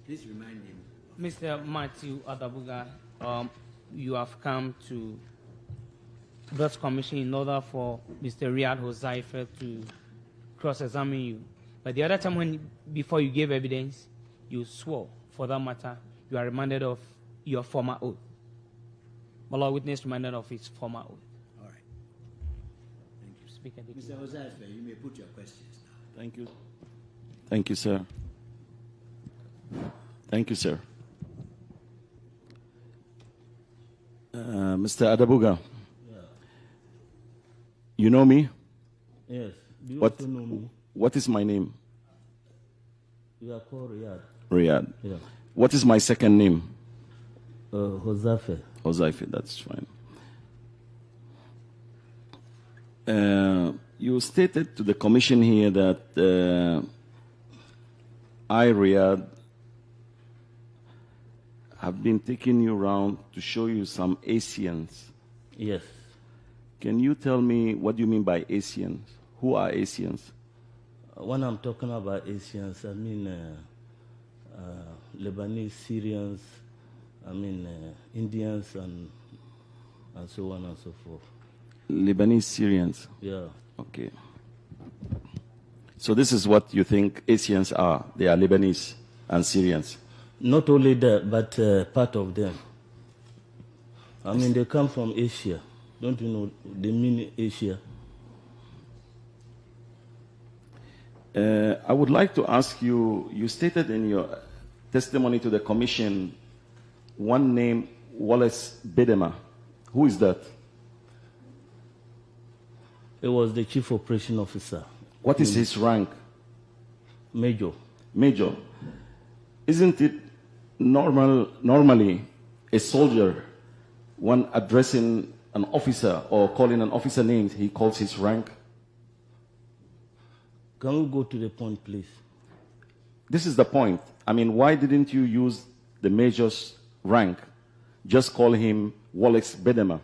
Please remind him. Mr. Matthew Adabuga, you have come to this commission in order for Mr. Riyad Hosaifa to cross-examine you. But the other time before you gave evidence, you swore, for that matter, you are reminded of your former oath. My witness reminded of his former oath. All right. Thank you. Speaker, Mr. Hosaifa, you may put your questions now. Thank you. Thank you, sir. Thank you, sir. Mr. Adebuga, Yeah. you know me? Yes. Do you What, also know me? what is my name? You are called Riyad. Riyad. Yeah. What is my second name? Hosaifa. Hosaifa, that's fine. You stated to the commission here that I, Riyad, have been taking you around to show you some Asians. Yes. Can you tell me what you mean by Asians? Who are Asians? When I'm talking about Asians, I mean Lebanese, Syrians, I mean Indians, and so on and so forth. Lebanese Syrians. Yeah. Okay. So this is what you think Asians are. They are Lebanese and Syrians. Not only that, but part of them. I mean, they come from Asia. Don't you know they mean Asia? I would like to ask you, you stated in your testimony to the commission one name, Wallace Bedema. Who is that? It was the chief operation officer. What is his rank? Major. Major. Isn't it normally a soldier, when addressing an officer or calling an officer names, he calls his rank? Can we go to the point, please? This is the point. I mean, why didn't you use the major's rank? Just call him Wallace Bedema.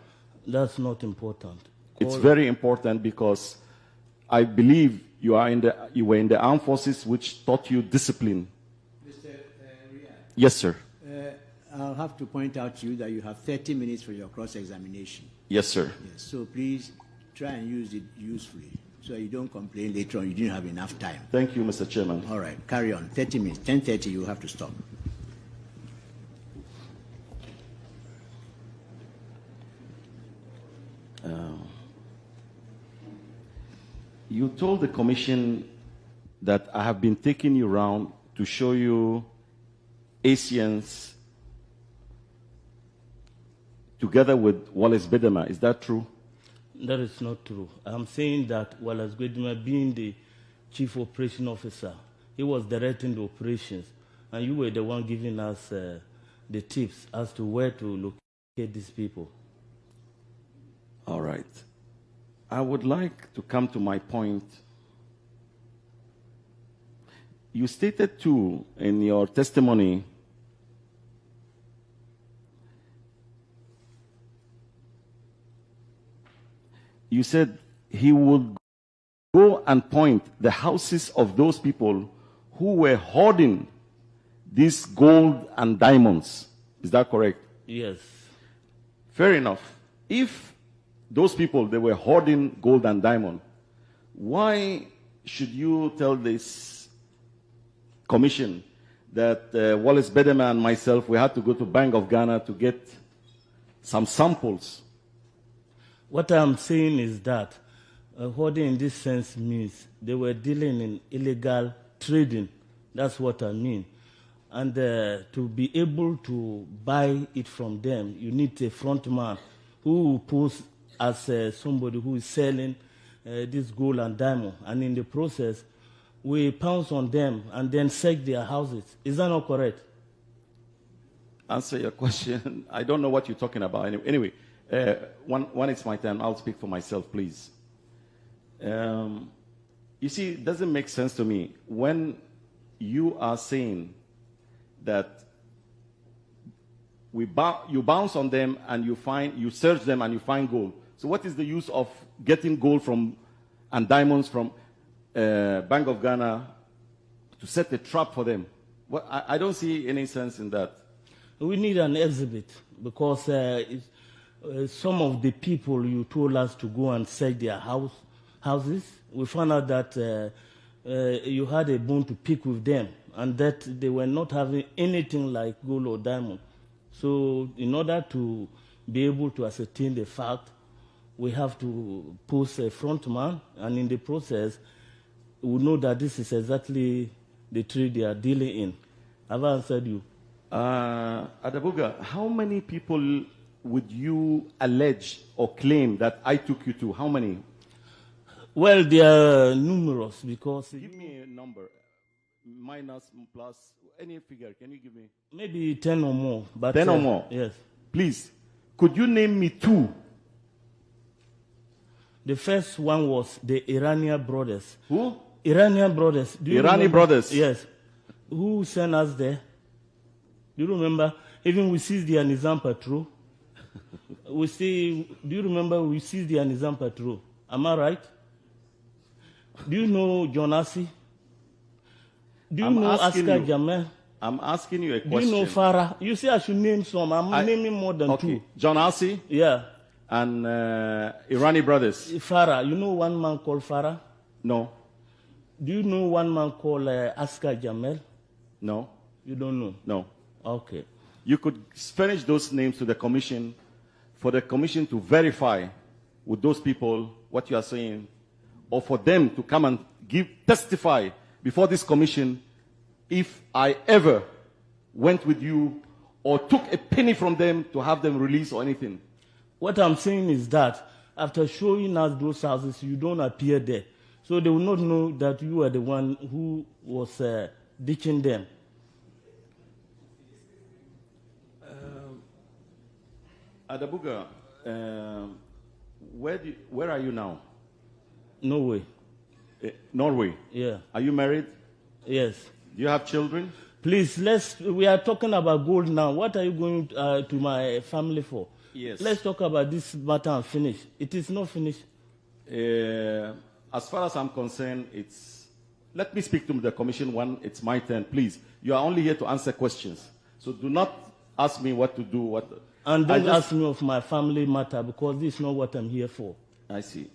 That's not important. It's very important because I believe you were in the armed forces, which taught you discipline. Mr. Riyad. Yes, sir. I'll have to point out to you that you have 30 minutes for your cross-examination. Yes, sir. Yes, so please try and use it usefully so you don't complain later on you didn't have enough time. Thank you, Mr. Chairman. All right, carry on. 30 minutes. 10:30, you have to stop. You told the commission that I have been taking you around to show you Asians together with Wallace Bedema. Is that true? That is not true. I'm saying that Wallace Bedema, being the chief operation officer, he was directing the operations, and you were the one giving us the tips as to where to locate these people. All right. I would like to come to my point. You stated too in your testimony you said he would go and point the houses of those people who were hoarding these gold and diamonds. Is that correct? Yes. Fair enough. If those people, they were hoarding gold and diamond, why should you tell this commission that Wallace Bedema and myself, we had to go to Bank of Ghana to get some samples? What I'm saying is that hoarding in this sense means they were dealing in illegal trading. That's what I mean. And to be able to buy it from them, you need a front man who will pose as somebody who is selling this gold and diamond. And in the process, we pounce on them and then search their houses. Is that not correct? Answer your question. I don't know what you're talking about. Anyway, when it's my turn, I'll speak for myself, please. You see, it doesn't make sense to me when you are saying that you bounce on them and you search them and you find gold. So what is the use of getting gold and diamonds from Bank of Ghana to set a trap for them? Well, I don't see any sense in that. We need an exhibit because some of the people you told us to go and search their houses, we found out that you had a bone to pick with them and that they were not having anything like gold or diamond. So in order to be able to ascertain the fact, we have to post a front man, and in the process, we know that this is exactly the trade they are dealing in. Have I answered you? Adebuga, how many people would you allege or claim that I took you to? How many? Well, they are numerous because... Give me a number, minus, plus, any figure. Can you give me? Maybe 10 or more. But, 10 or more? Yes. Please, could you name me 2? The first one was the Iranian brothers. Who? Iranian brothers. Do you Iranian remember? brothers? Yes. Who sent us there? Do you remember? Even we seized the Nizam patrol. Do you remember we seized the Nizam patrol? Am I right? Do you know John Assi? Do you know Askar Jamel? I'm asking you a question. Do you know Farah? You say I should name some. I'm naming more than 2. John Assi? Yeah. And Irani brothers? Farah. You know one man called Farah? No. Do you know one man called Askar Jamel? No. You don't know? No. Okay. You could furnish those names to the commission for the commission to verify with those people what you are saying, or for them to come and testify before this commission if I ever went with you or took a penny from them to have them released or anything. What I'm saying is that after showing us those houses, you don't appear there. So they will not know that you are the one who was ditching them. Adebuga, where are you now? Norway. Norway? Yeah. Are you married? Yes. Do you have children? Please, we are talking about gold now. What are you going to my family for? Yes. Let's talk about this matter and finish. It is not finished. As far as I'm concerned, let me speak to the commission one. It's my turn. Please, you are only here to answer questions. So do not ask me what to do. And don't ask me of my family matter because this is not what I'm here for. I see.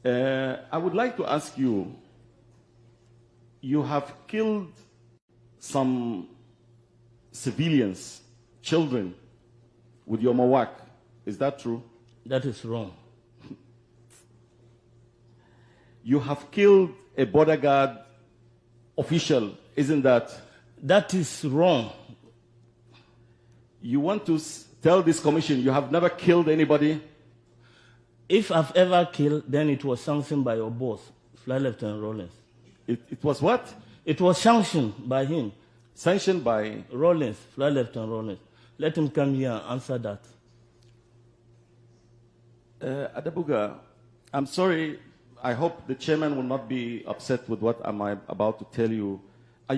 I would like to ask you, you have killed some civilians, children, with your mawak. Is that true? That is wrong. You have killed a border guard official, isn't that? That is wrong. You want to tell this commission you have never killed anybody? If I've ever killed, then it was sanctioned by your boss, Flight Lieutenant Rollins. It was what? It was sanctioned by him. Sanctioned by? Rollins, Flight Lieutenant Rollins. Let him come here and answer that. Adebuga, I'm sorry. I hope the chairman will not be upset with what I'm about to tell you. Are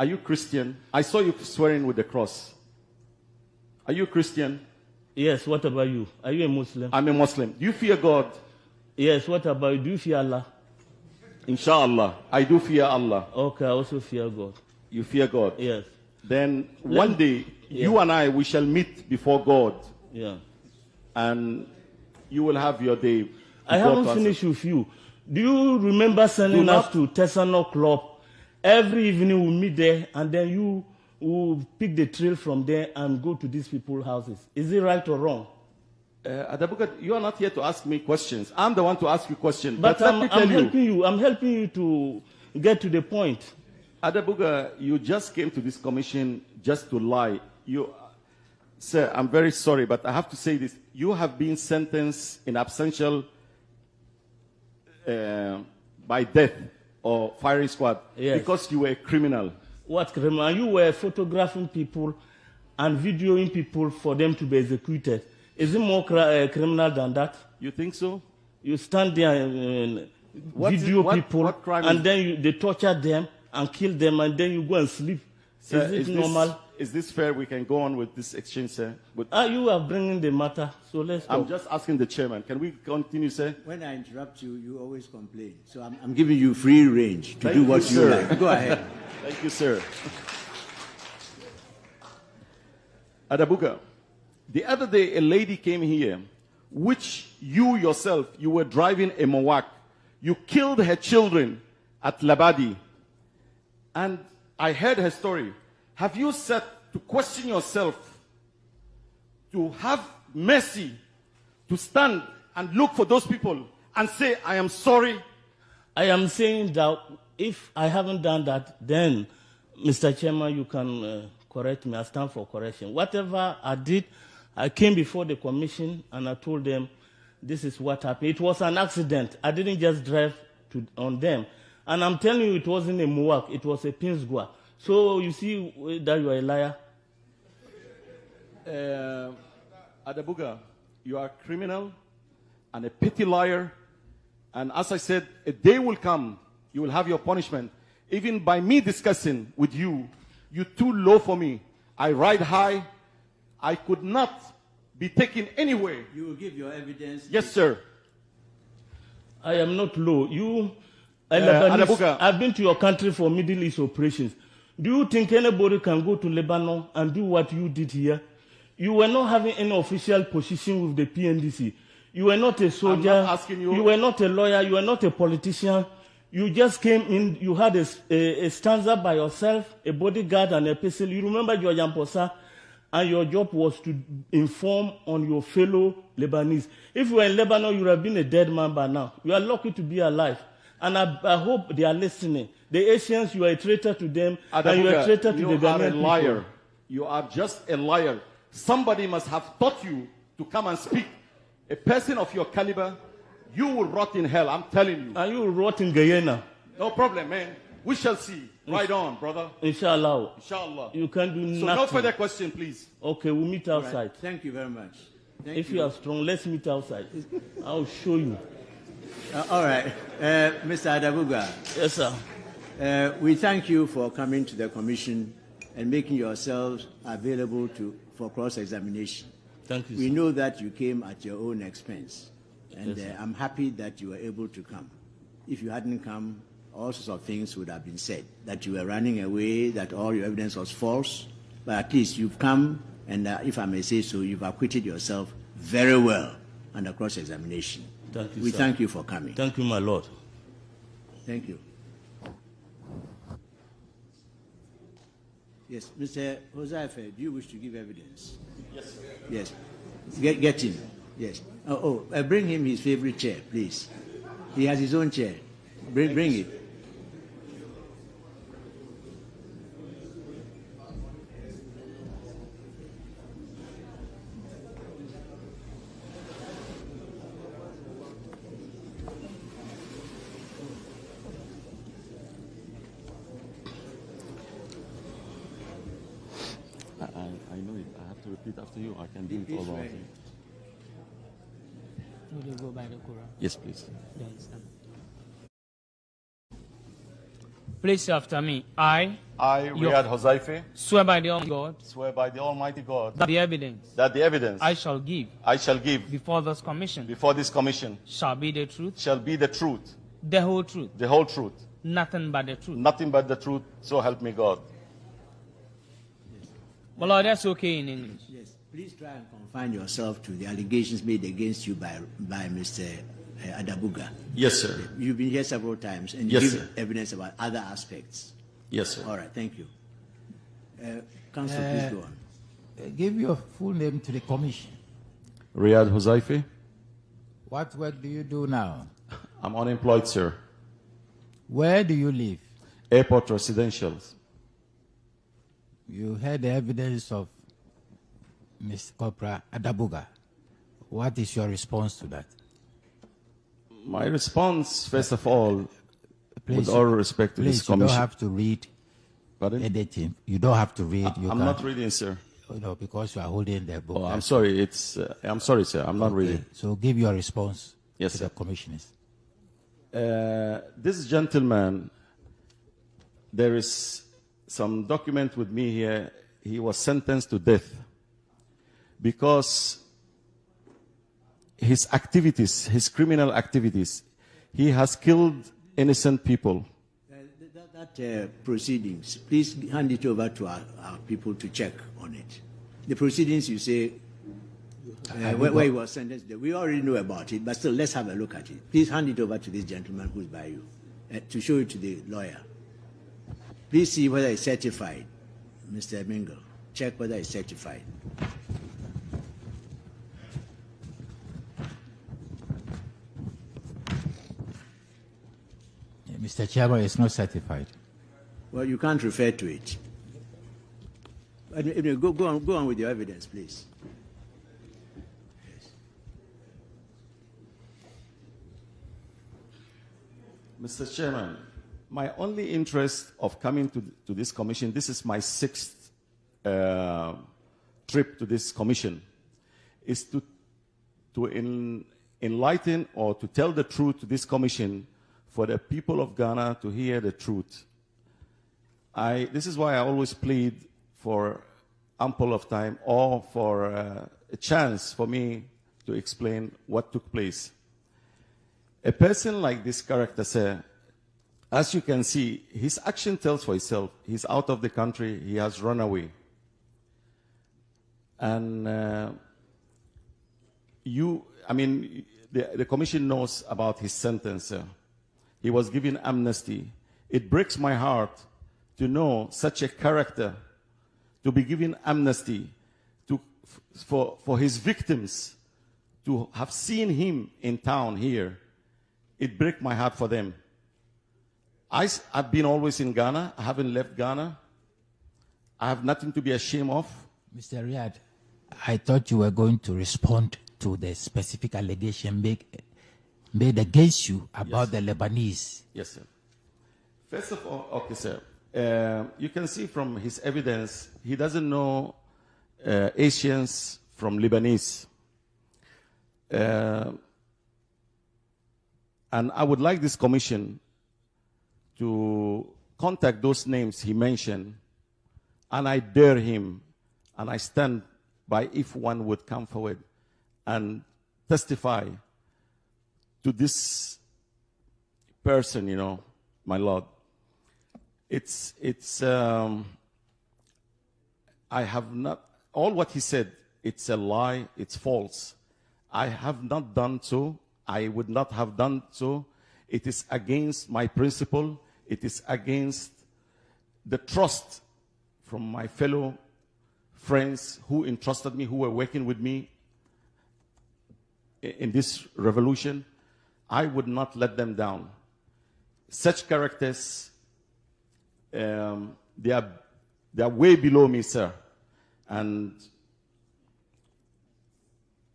you Christian? I saw you swearing with the cross. Are you Christian? Yes, what about you? Are you a Muslim? I'm a Muslim. Do you fear God? Yes, what about you? Do you fear Allah? Inshallah, I do fear Allah. Okay, I also fear God. You fear God? Yes. Then one day, you and I, we shall meet before God. Yeah. And you will have your day. I haven't finished with you. Do you remember sending us to Tesano Club? Every evening we meet there, and then you will pick the trail from there and go to these people's houses. Is it right or wrong? Adebuga, you are not here to ask me questions. I'm the one to ask you questions. But I'm helping you. I'm helping you to get to the point. Adebuga, you just came to this commission just to lie. Sir, I'm very sorry, but I have to say this. You have been sentenced in absentia by death or firing squad because you were a criminal. What criminal? You were photographing people and videoing people for them to be executed. Is it more criminal than that? You think so? You stand there and video people, and then they torture them and kill them, and then you go and sleep. Sir, is it normal? Is this fair? We can go on with this exchange, sir. You are bringing the matter, so let's go. I'm just asking the chairman. Can we continue, sir? When I interrupt you, you always complain. So I'm giving you free range to do what you like. Go ahead. Thank you, sir. Adebuga, the other day a lady came here, which you yourself, you were driving a Mowak. You killed her children at Labadi. And I heard her story. Have you said to question yourself, to have mercy, to stand and look for those people and say, I am sorry? I am saying that if I haven't done that, then, Mr. Chairman, you can correct me. I stand for correction. Whatever I did, I came before the commission and I told them this is what happened. It was an accident. I didn't just drive on them. And I'm telling you, it wasn't a Muwak. It was a Pinsgua. So you see that you are a liar? Adebuga, you are a criminal and a petty liar. And as I said, a day will come, you will have your punishment. Even by me discussing with you, you're too low for me. I ride high. I could not be taken anywhere. You will give your evidence? Yes, sir. I am not low. You, Adebuga, I've been to your country for Middle East operations. Do you think anybody can go to Lebanon and do what you did here? You were not having any official position with the PNDC. You were not a soldier. I'm not asking you. You were not a lawyer. You were not a politician. You just came in. You had a stanza by yourself, a bodyguard and a pistol. You remember George Amposa, and your job was to inform on your fellow Lebanese. If you were in Lebanon, you would have been a dead man by now. You are lucky to be alive. And I hope they are listening. The Asians, you are a traitor to them, Adebuga, and you are a traitor to the Ghanaian people. You are a liar. people. You are just a liar. Somebody must have taught you to come and speak. A person of your caliber, you will rot in hell, I'm telling you. And you will rot in Guyana. No problem, man. We shall see. Right on, brother. Inshallah. Inshallah. You can do So nothing. no further question, please. Okay, we'll meet All outside. right. Thank you very much. Thank If you are strong, let's meet outside. I'll show you. All right. Mr. Adebuga, Yes, sir. we thank you for coming to the commission and making yourselves available for cross-examination. Thank you, We sir. know that you came at your own expense, and Yes, sir. I'm happy that you were able to come. If you hadn't come, all sorts of things would have been said, that you were running away, that all your evidence was false, but at least you've come, and if I may say so, you've acquitted yourself very well under cross-examination. Thank you, We sir. thank you for coming. Thank you, my Lord. Thank you. Yes, Mr. Joseph, do you wish to give evidence? Yes, sir. Yes. Get him. Yes. Bring him his favorite chair, please. He has his own chair. Bring it. I know it. I have to repeat after you. I can do it This all way. over. Will you go by the Quran? Yes, please. Then stand. Please say after me. I I, Riyad Hozaife, swear by the Almighty God swear by the Almighty God that the evidence that the evidence I shall give I shall give before this commission before this commission shall be the truth, shall be the truth, the whole truth, the whole truth, nothing but the truth. nothing but the truth, so help me God. Well, Lord, that's okay in English. Yes. Please try and confine yourself to the allegations made against you by Mr. Adebuga. Yes, sir. You've been here several times and Yes, give sir. evidence about other aspects. Yes, sir. All right. Thank you. Counsel, please go on. Give your full name to the commission. Riyad Hozaife. What work do you do now? I'm unemployed, sir. Where do you live? Airport residentials. You heard the evidence of Ms. Cpl Adebuga. What is your response to that? My response, first of all, Please, with all respect to please, this commission. you don't have to read Pardon? anything. You don't have to read. You I'm can, not reading, sir. No, because you are holding the book. Oh, I'm sorry. I'm sorry, sir. I'm not Okay, reading. So give your response Yes, to sir. the commissioners. This gentleman, there is some document with me here. He was sentenced to death because his activities, his criminal activities, he has killed innocent people. Proceedings, please hand it over to our people to check on it. The proceedings you say, where he was sentenced, we already know about it, but still, let's have a look at it. Please hand it over to this gentleman who's by you to show it to the lawyer. Please see whether it's certified, Mr. Mingle. Check whether it's certified. Mr. Chairman, it's not certified. Well, you can't refer to it. Anyway, go on with your evidence, please. Mr. Chairman, my only interest of coming to this commission, this is my 6th trip to this commission, is to enlighten or to tell the truth to this commission for the people of Ghana to hear the truth. This is why I always plead for ample of time or for a chance for me to explain what took place. A person like this character, sir, as you can see, his action tells for itself. He's out of the country. He has run away. And the commission knows about his sentence, sir. He was given amnesty. It breaks my heart to know such a character to be given amnesty for his victims to have seen him in town here. It breaks my heart for them. I've been always in Ghana. I haven't left Ghana. I have nothing to be ashamed of. Mr. Riyad, I thought you were going to respond to the specific allegation made against you about the Lebanese. Yes, sir. First of all, okay, sir. You can see from his evidence, he doesn't know Asians from Lebanese. And I would like this commission to contact those names he mentioned, and I dare him, and I stand by if one would come forward and testify to this person, you know, my Lord. I have not, all what he said, it's a lie, it's false. I have not done so. I would not have done so. It is against my principle. It is against the trust from my fellow friends who entrusted me, who were working with me in this revolution. I would not let them down. Such characters, they are way below me, sir. And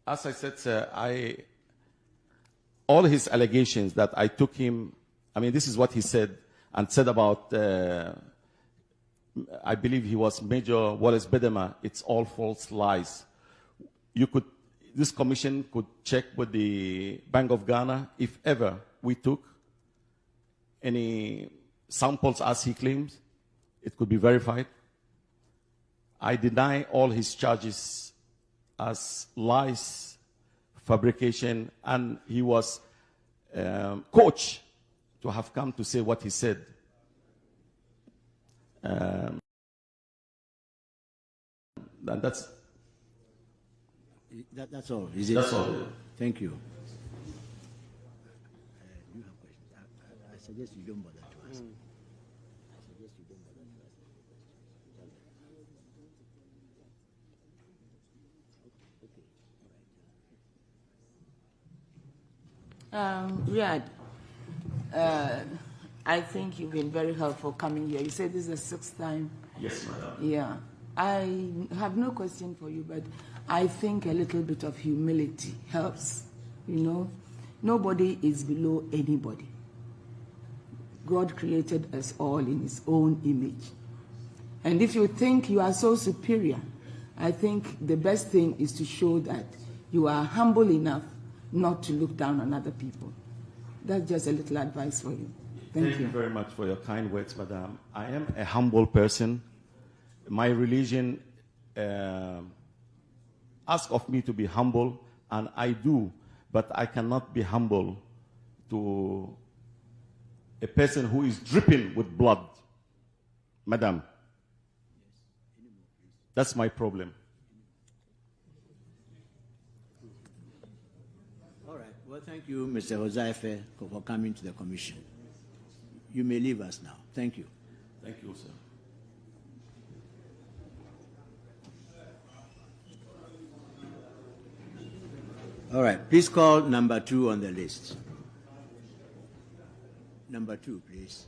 as I said, sir, all his allegations that I took him, I mean, this is what he said, and said about, I believe he was Major Wallace Bedema. It's all false lies. This commission could check with the Bank of Ghana if ever we took any samples as he claims. It could be verified. I deny all his charges as lies, fabrication, and he was coached to have come to say what he said. And that's all. Is it? That's all. Thank you. You have questions. I suggest you don't bother to ask. Riyad, I think you've been very helpful coming here. You said this is the 6th time. Yes, madam. Yeah. I have no question for you, but I think a little bit of humility helps. You know, nobody is below anybody. God created us all in his own image. And if you think you are so superior, I think the best thing is to show that you are humble enough not to look down on other people. That's just a little advice for you. Thank you very much for your kind words, madam. I am a humble person. My religion asks of me to be humble, and I do, but I cannot be humble to a person who is dripping with blood. Madam, that's my problem. Thank you, Mr. Hozaife, for coming to the commission. You may leave us now. Thank you. Thank you, sir. All right, please call number 2 on the list. Number 2, please.